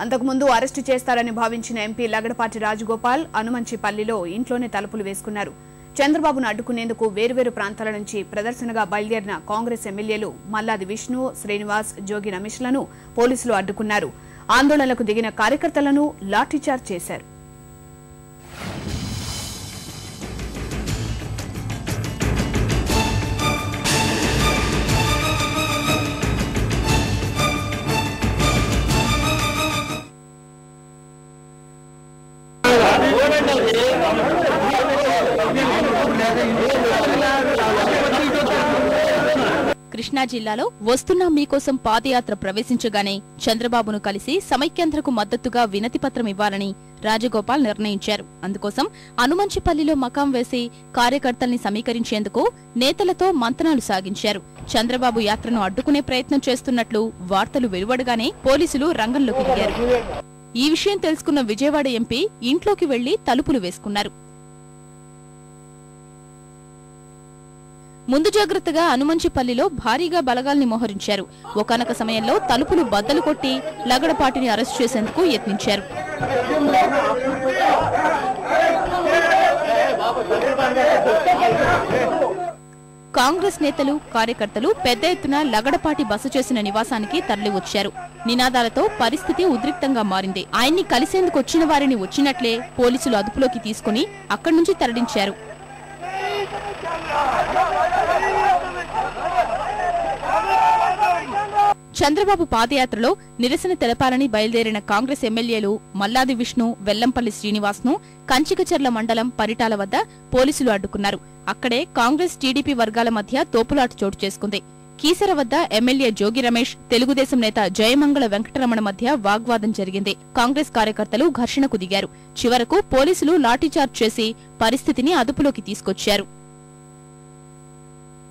అంతకుముందు అరెస్టు చేస్తారని భావించిన ఎంపీ లగడపాటి రాజగోపాల్ అనుమంచిపల్లిలో ఇంట్లోనే తలుపులు వేసుకున్నారు. చంద్రబాబును అడ్డుకునేందుకు వేర్వేరు ప్రాంతాల నుంచి ప్రదర్శనగా బయలుదేరిన కాంగ్రెస్ ఎమ్మెల్యేలు మల్లాది విష్ణు, శ్రీనివాస్, జోగి రమేష్లను పోలీసులు అడ్డుకున్నారు. ఆందోళనకు దిగిన కార్యకర్తలను లాఠీచార్జ్ చేశారు. కృష్ణా జిల్లాలో వస్తున్నా మీకోసం పాదయాత్ర ప్రవేశించగానే చంద్రబాబును కలిసి సమైక్యాంధ్రకు మద్దతుగా వినతిపత్రం ఇవ్వాలని రాజగోపాల్ నిర్ణయించారు. అందుకోసం అనుమంచిపల్లిలో మకాం వేసి కార్యకర్తల్ని సమీకరించేందుకు నేతలతో మంతనాలు సాగించారు. చంద్రబాబు యాత్రను అడ్డుకునే ప్రయత్నం చేస్తున్నట్లు వార్తలు వెలువడగానే పోలీసులు రంగంలోకి దిగారు. ఈ విషయం తెలుసుకున్న విజయవాడ ఎంపీ ఇంట్లోకి వెళ్లి తలుపులు వేసుకున్నారు. ముందు జాగ్రత్తగా అనుమంచిపల్లిలో భారీగా బలగాల్ని మోహరించారు. ఒకానొక సమయంలో తలుపులు బద్దలు కొట్టి లగడపాటిని అరెస్టు చేసేందుకు యత్నించారు. కాంగ్రెస్ నేతలు, కార్యకర్తలు పెద్ద ఎత్తున లగడపాటి బస చేసిన నివాసానికి తరలివచ్చారు. నినాదాలతో పరిస్థితి ఉద్రిక్తంగా మారింది. ఆయన్ని కలిసేందుకు వచ్చిన వారిని వచ్చినట్లే పోలీసులు అదుపులోకి తీసుకుని అక్కడి నుంచి తరలించారు. చంద్రబాబు పాదయాత్రలో నిరసన తెలపాలని బయలుదేరిన కాంగ్రెస్ ఎమ్మెల్యేలు మల్లాది విష్ణు, వెల్లంపల్లి శ్రీనివాస్ ను కంచికచర్ల మండలం పరిటాల వద్ద పోలీసులు అడ్డుకున్నారు. అక్కడే కాంగ్రెస్, టీడీపీ వర్గాల మధ్య తోపులాట చోటు చేసుకుంది. కీసర వద్ద ఎమ్మెల్యే జోగి రమేష్, తెలుగుదేశం నేత జయమంగళ వెంకటరమణ మధ్య వాగ్వాదం జరిగింది. కాంగ్రెస్ కార్యకర్తలు ఘర్షణకు దిగారు. చివరకు పోలీసులు లాఠీచార్జ్ చేసి పరిస్థితిని అదుపులోకి తీసుకొచ్చారు.